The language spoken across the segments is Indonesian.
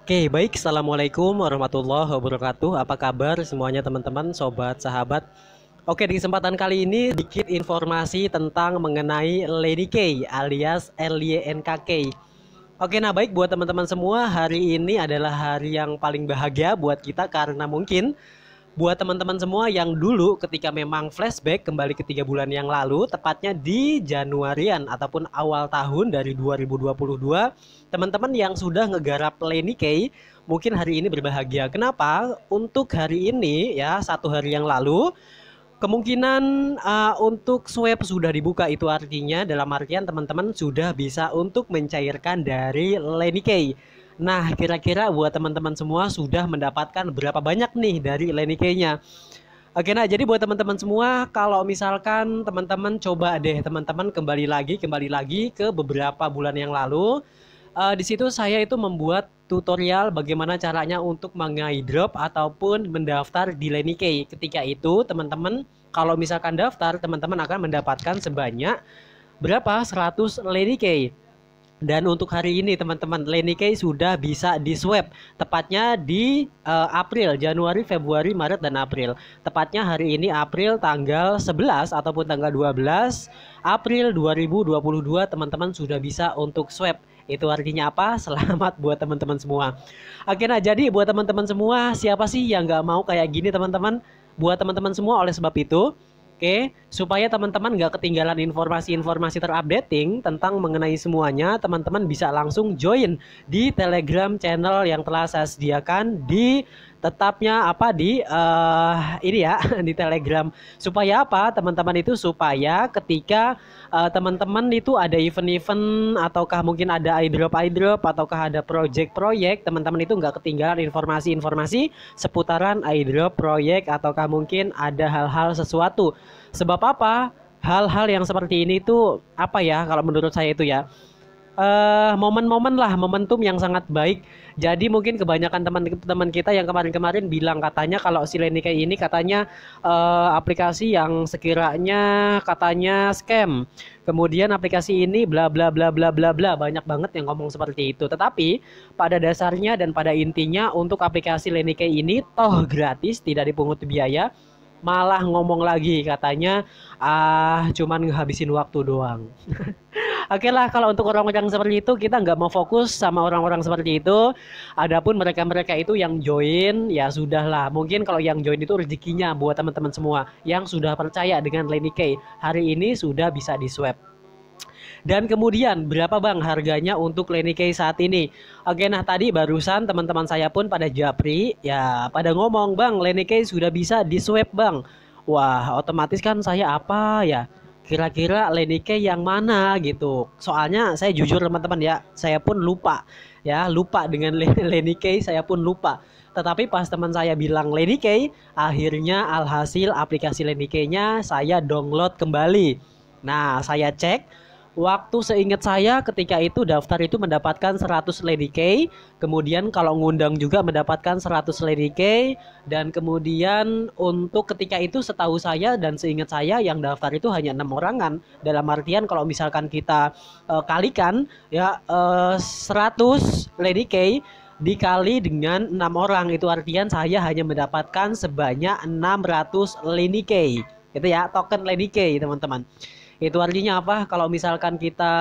Oke, baik. Assalamualaikum warahmatullahi wabarakatuh. Apa kabar semuanya teman-teman, sobat, sahabat? Oke, di kesempatan kali ini sedikit informasi tentang mengenai Lady K alias LYNKK. Oke, nah baik buat teman-teman semua, hari ini adalah hari yang paling bahagia buat kita karena mungkin buat teman-teman semua yang dulu ketika memang flashback kembali ke 3 bulan yang lalu, tepatnya di Januarian ataupun awal tahun dari 2022, teman-teman yang sudah ngegarap Lenny K mungkin hari ini berbahagia. Kenapa? Untuk hari ini ya, 1 hari yang lalu kemungkinan untuk swab sudah dibuka, itu artinya dalam artian teman-teman sudah bisa untuk mencairkan dari Lenny K. Nah, kira-kira buat teman-teman semua sudah mendapatkan berapa banyak nih dari Lenny K-nya? Oke, nah jadi buat teman-teman semua, kalau misalkan teman-teman coba deh teman-teman kembali lagi ke beberapa bulan yang lalu. Di situ saya itu membuat tutorial bagaimana caranya untuk mengaidrop ataupun mendaftar di Lenny K. Ketika itu teman-teman kalau misalkan daftar, teman-teman akan mendapatkan sebanyak berapa? 100 Lenny K. Dan untuk hari ini teman-teman, Lenny K sudah bisa di swab. Tepatnya di April, Januari, Februari, Maret, dan April. Tepatnya hari ini April tanggal 11 ataupun tanggal 12 April 2022, teman-teman sudah bisa untuk swab. Itu artinya apa? Selamat buat teman-teman semua. Oke, nah jadi buat teman-teman semua, siapa sih yang nggak mau kayak gini teman-teman? Buat teman-teman semua, oleh sebab itu oke, supaya teman-teman nggak ketinggalan informasi-informasi terupdating tentang mengenai semuanya, teman-teman bisa langsung join di Telegram channel yang telah saya sediakan di tetapnya apa di ini ya di Telegram. Supaya apa? Teman-teman itu supaya ketika teman-teman itu ada event-event ataukah mungkin ada airdrop ataukah ada project-project, teman-teman itu nggak ketinggalan informasi-informasi seputaran airdrop proyek ataukah mungkin ada hal-hal sesuatu. Sebab apa? Hal-hal yang seperti ini tuh apa ya, kalau menurut saya itu ya momen-momen lah, momentum yang sangat baik. Jadi mungkin kebanyakan teman-teman kita yang kemarin-kemarin bilang katanya kalau si Lenny kayak ini katanya aplikasi yang sekiranya katanya scam. Kemudian aplikasi ini bla bla bla bla bla bla, banyak banget yang ngomong seperti itu. Tetapi pada dasarnya dan pada intinya untuk aplikasi Lenny kayak ini toh gratis, tidak dipungut biaya. Malah ngomong lagi katanya cuman ngehabisin waktu doang. Oke lah, kalau untuk orang-orang seperti itu kita nggak mau fokus sama orang-orang seperti itu. Adapun mereka-mereka itu yang join, ya sudahlah. Mungkin kalau yang join itu rezekinya buat teman-teman semua yang sudah percaya dengan Lenny K. Hari ini sudah bisa di swab. Dan kemudian berapa bang harganya untuk Lenny K saat ini? Oke, nah tadi barusan teman-teman saya pun pada japri, ya pada ngomong bang Lenny K sudah bisa di swab bang. Wah, otomatis kan saya apa ya? Kira-kira Lenny K yang mana gitu. Soalnya saya jujur teman-teman ya, saya pun lupa. Ya, lupa dengan Lenny K, saya pun lupa. Tetapi pas teman saya bilang Lenny K, akhirnya alhasil aplikasi Lenny K-nya saya download kembali. Nah, saya cek. Waktu seingat saya ketika itu daftar itu mendapatkan 100 Lady K, kemudian kalau ngundang juga mendapatkan 100 Lady K, dan kemudian untuk ketika itu setahu saya dan seingat saya yang daftar itu hanya 6 orangan. Dalam artian kalau misalkan kita kalikan ya 100 Lady K dikali dengan 6 orang, itu artian saya hanya mendapatkan sebanyak 600 Lady K. Itu ya token Lady K teman-teman. Itu artinya apa? Kalau misalkan kita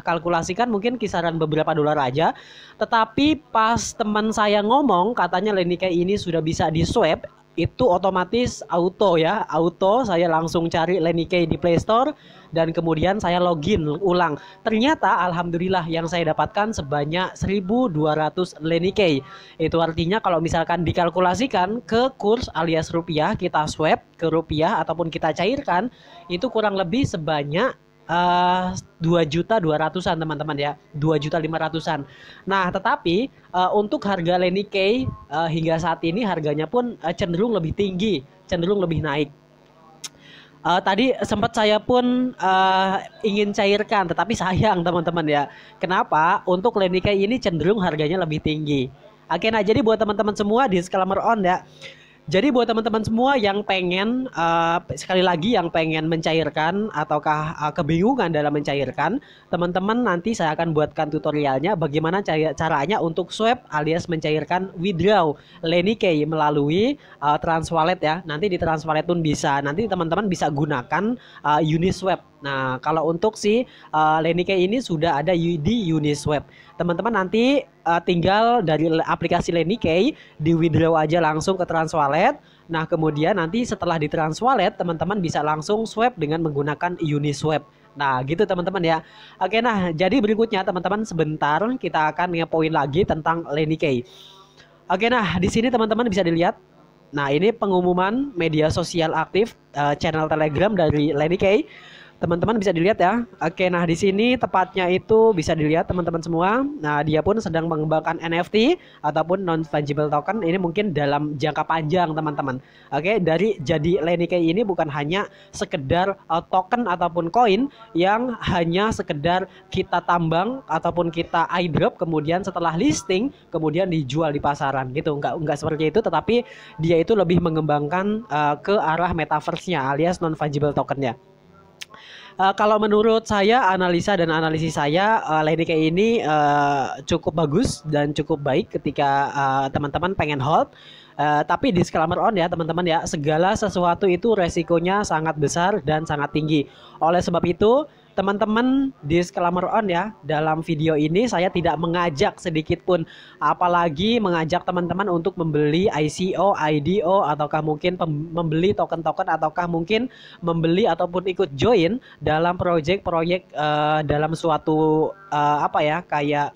kalkulasikan mungkin kisaran beberapa dolar aja. Tetapi pas teman saya ngomong katanya Lenny kayak ini sudah bisa di swab, itu otomatis auto ya, auto saya langsung cari Lenny K di Play Store dan kemudian saya login ulang. Ternyata alhamdulillah yang saya dapatkan sebanyak 1.200 Lenny K. Itu artinya kalau misalkan dikalkulasikan ke kurs alias rupiah, kita swap ke rupiah ataupun kita cairkan, itu kurang lebih sebanyak 2.200.000-an teman-teman ya, 2.500.000-an. Nah tetapi untuk harga Lenny K hingga saat ini harganya pun cenderung lebih tinggi, cenderung lebih naik. Tadi sempat saya pun ingin cairkan, tetapi sayang teman-teman ya. Kenapa? Untuk Lenny K ini cenderung harganya lebih tinggi. Oke, nah jadi buat teman-teman semua disclaimer on ya. Jadi buat teman-teman semua yang pengen sekali lagi yang pengen mencairkan ataukah kebingungan dalam mencairkan, teman-teman nanti saya akan buatkan tutorialnya bagaimana caranya untuk swap alias mencairkan withdraw Lenny.K melalui Transwallet ya. Nanti di Transwallet pun bisa. Nanti teman-teman bisa gunakan Uniswap. Nah, kalau untuk si Lenny.K ini sudah ada di Uniswap. Teman-teman nanti tinggal dari aplikasi Lenny.K di withdraw aja langsung ke Transwallet. Nah, kemudian nanti setelah di Transwallet teman-teman bisa langsung swap dengan menggunakan Uniswap. Nah, gitu teman-teman ya. Oke, nah jadi berikutnya teman-teman sebentar kita akan ngepoin lagi tentang Lenny.K. Oke, nah di sini teman-teman bisa dilihat. Nah, ini pengumuman media sosial aktif channel Telegram dari Lenny.K. Teman-teman bisa dilihat ya. Oke, nah di sini tepatnya itu bisa dilihat teman-teman semua. Nah, dia pun sedang mengembangkan NFT ataupun non fungible token. Ini mungkin dalam jangka panjang teman-teman. Oke, dari jadi Lenny.K ini bukan hanya sekedar token ataupun koin yang hanya sekedar kita tambang ataupun kita airdrop kemudian setelah listing kemudian dijual di pasaran gitu. Enggak seperti itu, tetapi dia itu lebih mengembangkan ke arah metaverse-nya alias non fungible token-nya. Kalau menurut saya analisa dan analisis saya Lenny.K ini cukup bagus dan cukup baik ketika teman-teman pengen hold. Tapi disclaimer on ya teman-teman ya, segala sesuatu itu resikonya sangat besar dan sangat tinggi. Oleh sebab itu teman-teman disclaimer on ya, dalam video ini saya tidak mengajak sedikit pun, apalagi mengajak teman-teman untuk membeli ICO, IDO, ataukah mungkin membeli token-token, ataukah mungkin membeli ataupun ikut join dalam proyek-proyek dalam suatu kayak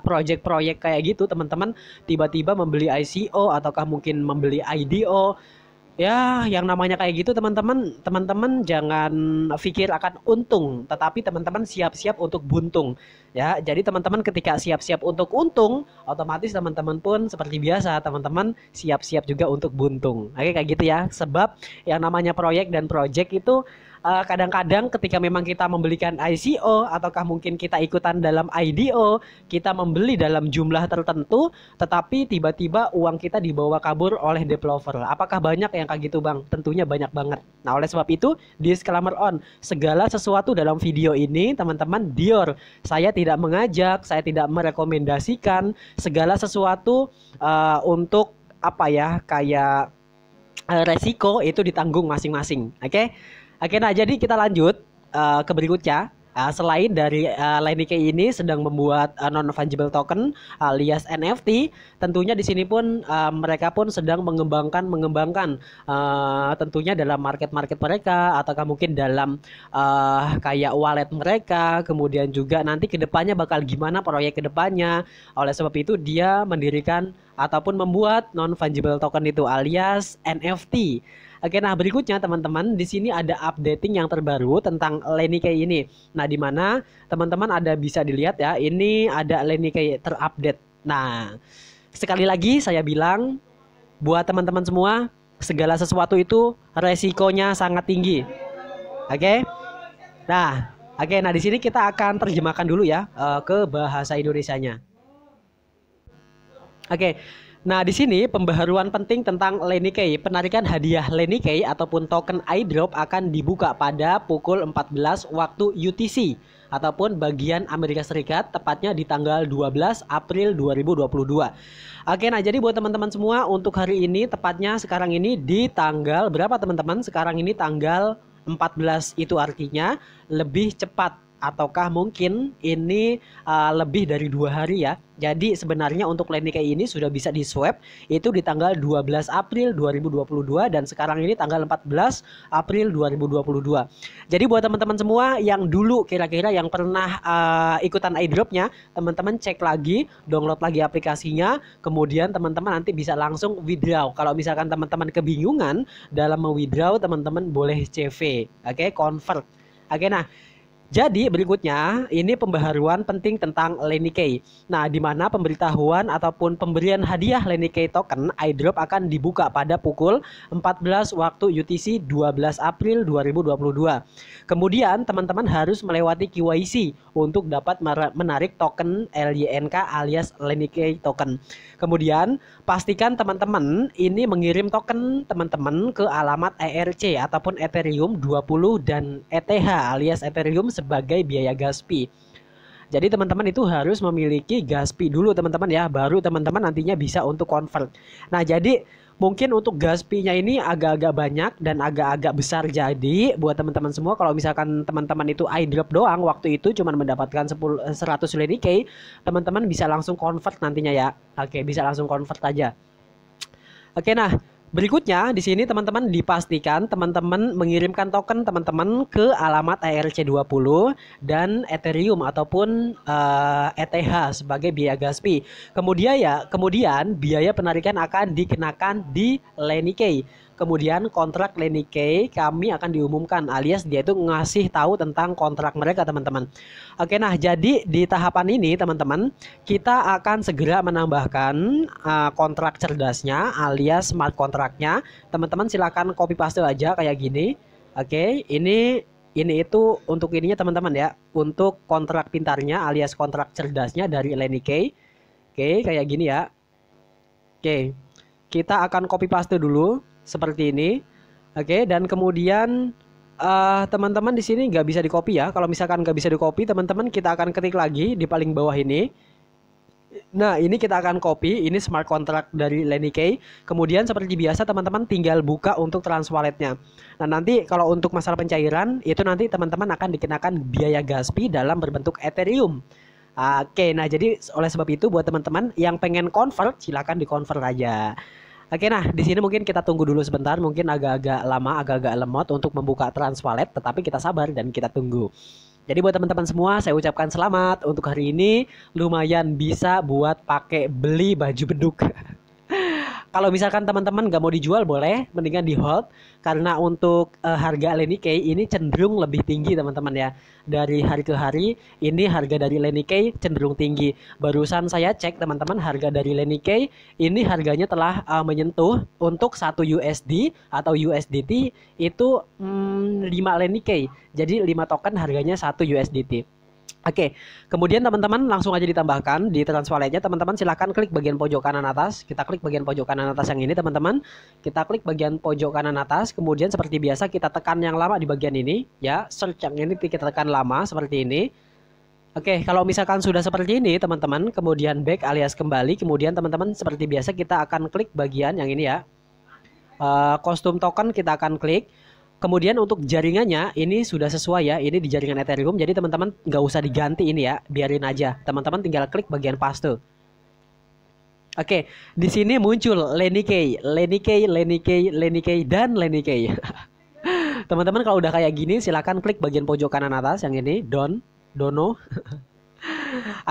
proyek-proyek kayak gitu teman-teman, tiba-tiba membeli ICO ataukah mungkin membeli IDO. Ya, yang namanya kayak gitu teman-teman jangan pikir akan untung, tetapi teman-teman siap-siap untuk buntung. Ya, jadi teman-teman ketika siap-siap untuk untung, otomatis teman-teman pun seperti biasa, teman-teman siap-siap juga untuk buntung. Oke, kayak gitu ya. Sebab yang namanya proyek dan project itu kadang-kadang ketika memang kita membelikan ICO ataukah mungkin kita ikutan dalam IDO, kita membeli dalam jumlah tertentu, tetapi tiba-tiba uang kita dibawa kabur oleh developer. Apakah banyak yang kayak gitu bang? Tentunya banyak banget. Nah, oleh sebab itu disclaimer on, segala sesuatu dalam video ini teman-teman Dior, saya tidak mengajak, saya tidak merekomendasikan segala sesuatu untuk kayak resiko itu ditanggung masing-masing. Oke? Oke, nah jadi kita lanjut ke berikutnya. Selain dari Lenny.K ini sedang membuat non fungible token alias NFT, tentunya di sini pun mereka pun sedang mengembangkan tentunya dalam market mereka ataukah mungkin dalam kayak wallet mereka, kemudian juga nanti kedepannya bakal gimana proyek kedepannya. Oleh sebab itu dia mendirikan ataupun membuat non fungible token itu alias NFT. Oke, nah berikutnya teman-teman di sini ada updating yang terbaru tentang Lenny.K ini. Nah, di mana teman-teman ada bisa dilihat ya, ini ada Lenny.K terupdate. Nah, sekali lagi saya bilang buat teman-teman semua, segala sesuatu itu resikonya sangat tinggi. Oke? Nah, nah di sini kita akan terjemahkan dulu ya ke bahasa Indonesianya. Oke. Nah, di sini pembaharuan penting tentang Lenny.K. Penarikan hadiah Lenny.K ataupun token iDrop akan dibuka pada pukul 14 waktu UTC ataupun bagian Amerika Serikat, tepatnya di tanggal 12 April 2022. Oke, nah jadi buat teman-teman semua untuk hari ini, tepatnya sekarang ini di tanggal berapa teman-teman? Sekarang ini tanggal 14, itu artinya lebih cepat. Ataukah mungkin ini lebih dari 2 hari ya. Jadi sebenarnya untuk Lenny.K ini sudah bisa di swap itu di tanggal 12 April 2022 dan sekarang ini tanggal 14 April 2022. Jadi buat teman-teman semua yang dulu kira-kira yang pernah ikutan iDropnya, teman-teman cek lagi, download lagi aplikasinya, kemudian teman-teman nanti bisa langsung withdraw. Kalau misalkan teman-teman kebingungan dalam withdraw, teman-teman boleh CV, oke, convert. Oke, nah jadi berikutnya ini pembaharuan penting tentang Lenny.K. Nah, di mana pemberitahuan ataupun pemberian hadiah Lenny.K token iDrop akan dibuka pada pukul 14 waktu UTC 12 April 2022. Kemudian teman-teman harus melewati KYC untuk dapat menarik token LYNK alias Lenny-K token. Kemudian pastikan teman-teman ini mengirim token teman-teman ke alamat ERC ataupun Ethereum 20 dan ETH alias Ethereum sebagai biaya gas fee. Jadi teman-teman itu harus memiliki gas fee dulu teman-teman ya, baru teman-teman nantinya bisa untuk convert. Nah jadi mungkin untuk gas fee-nya ini agak-agak banyak dan agak-agak besar. Jadi buat teman-teman semua, kalau misalkan teman-teman itu iDrop doang waktu itu cuma mendapatkan 100 Lenny-K, teman-teman bisa langsung convert nantinya ya. Oke, bisa langsung convert aja. Oke, nah berikutnya di sini teman-teman dipastikan teman-teman mengirimkan token teman-teman ke alamat ERC20 dan Ethereum ataupun ETH sebagai biaya gas fee. Kemudian biaya penarikan akan dikenakan di Lenny-K. Kemudian kontrak Lenny-K kami akan diumumkan alias dia itu ngasih tahu tentang kontrak mereka teman-teman. Oke, nah jadi di tahapan ini teman-teman kita akan segera menambahkan kontrak cerdasnya alias smart kontraknya. Teman-teman silakan copy paste aja kayak gini. Oke, ini itu untuk ininya teman-teman ya, untuk kontrak pintarnya alias kontrak cerdasnya dari Lenny-K. Oke, kayak gini ya. Oke, kita akan copy paste dulu seperti ini. Oke, dan kemudian teman-teman di sini nggak bisa di copy ya. Kalau misalkan nggak bisa di copy teman-teman, kita akan ketik lagi di paling bawah ini. Nah ini kita akan copy, ini smart contract dari Lenny-K. Kemudian seperti biasa teman-teman tinggal buka untuk trans walletnya. Nah nanti kalau untuk masalah pencairan itu nanti teman-teman akan dikenakan biaya gas fee dalam berbentuk Ethereum. Oke, nah jadi oleh sebab itu buat teman-teman yang pengen convert silakan di convert aja. Oke, nah di sini mungkin kita tunggu dulu sebentar, mungkin agak-agak lama, agak-agak lemot untuk membuka trans wallet, tetapi kita sabar dan kita tunggu. Jadi buat teman-teman semua saya ucapkan selamat untuk hari ini, lumayan bisa buat pakai beli baju beduk. Kalau misalkan teman-teman nggak mau dijual boleh, mendingan di hold karena untuk harga Lenny-K ini cenderung lebih tinggi teman-teman ya. Dari hari ke hari ini harga dari Lenny-K cenderung tinggi. Barusan saya cek teman-teman, harga dari Lenny-K ini harganya telah menyentuh untuk 1 USD atau USDT itu 5 Lenny-K. Jadi 5 token harganya 1 USDT. Oke, kemudian teman-teman langsung aja ditambahkan di trans walletnya. Teman-teman silahkan klik bagian pojok kanan atas. Kita klik bagian pojok kanan atas yang ini teman-teman. Kita klik bagian pojok kanan atas. Kemudian seperti biasa kita tekan yang lama di bagian ini ya. Search yang ini kita tekan lama seperti ini. Oke, kalau misalkan sudah seperti ini teman-teman, kemudian back alias kembali. Kemudian teman-teman seperti biasa kita akan klik bagian yang ini ya. Kostum token kita akan klik. Kemudian untuk jaringannya ini sudah sesuai ya, ini di jaringan Ethereum. Jadi teman-teman nggak usah diganti ini ya, biarin aja. Teman-teman tinggal klik bagian paste. Oke, di sini muncul Lenny-K, Lenny-K, Lenny-K, Lenny-K, dan Lenny-K. Teman-teman kalau udah kayak gini silakan klik bagian pojok kanan atas yang ini, dono.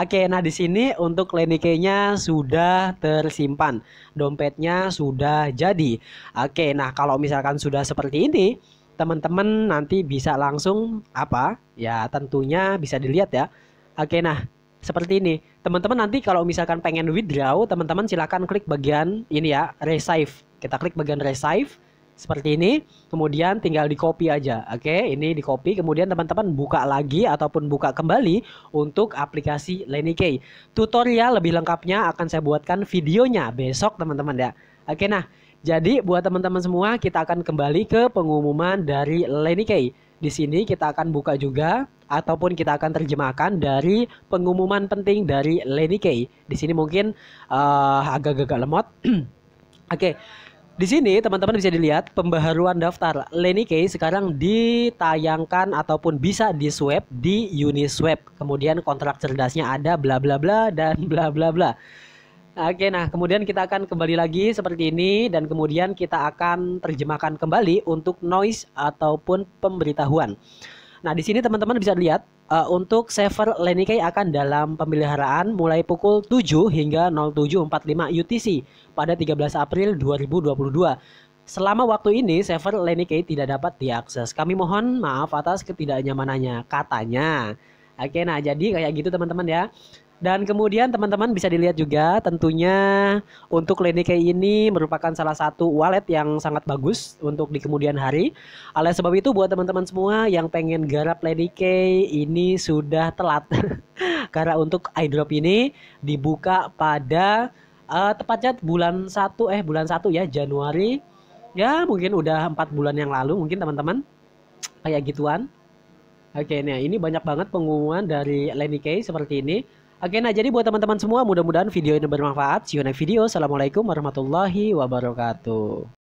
Oke, nah di sini untuk Lenny-K-nya sudah tersimpan, dompetnya sudah jadi. Oke, nah kalau misalkan sudah seperti ini, teman-teman nanti bisa langsung apa? Ya tentunya bisa dilihat ya. Oke, nah seperti ini. Teman-teman nanti kalau misalkan pengen withdraw, teman-teman silakan klik bagian ini ya, resave. Kita klik bagian resave. Seperti ini, kemudian tinggal di copy aja. Oke, ini di copy, kemudian teman-teman buka lagi ataupun buka kembali untuk aplikasi Lenny-K. Tutorial lebih lengkapnya akan saya buatkan videonya besok teman-teman ya. Oke, nah jadi buat teman-teman semua kita akan kembali ke pengumuman dari Lenny-K. Di sini kita akan buka juga ataupun kita akan terjemahkan dari pengumuman penting dari Lenny-K. Di sini mungkin agak-agak lemot. Oke. Di sini teman-teman bisa dilihat pembaharuan daftar Lenny-K sekarang ditayangkan ataupun bisa di-swap di Uniswap. Kemudian kontrak cerdasnya ada bla bla bla dan bla bla bla. Oke, nah kemudian kita akan kembali lagi seperti ini dan kemudian kita akan terjemahkan kembali untuk noise ataupun pemberitahuan. Nah, di sini teman-teman bisa lihat untuk server Lenny-K akan dalam pemeliharaan mulai pukul 7 hingga 07.45 UTC pada 13 April 2022. Selama waktu ini server Lenny-K tidak dapat diakses. Kami mohon maaf atas ketidaknyamanannya, katanya. Oke, nah jadi kayak gitu teman-teman ya. Dan kemudian teman-teman bisa dilihat juga tentunya untuk Lenike ini merupakan salah satu wallet yang sangat bagus untuk di kemudian hari. Oleh sebab itu buat teman-teman semua yang pengen garap Lenike ini sudah telat. Karena untuk airdrop ini dibuka pada tepatnya bulan satu ya, Januari. Ya, mungkin udah 4 bulan yang lalu mungkin teman-teman. Kayak gituan. Oke, nah ini banyak banget pengumuman dari Lenike seperti ini. Oke, nah jadi buat teman-teman semua mudah-mudahan video ini bermanfaat. See you next video. Assalamualaikum warahmatullahi wabarakatuh.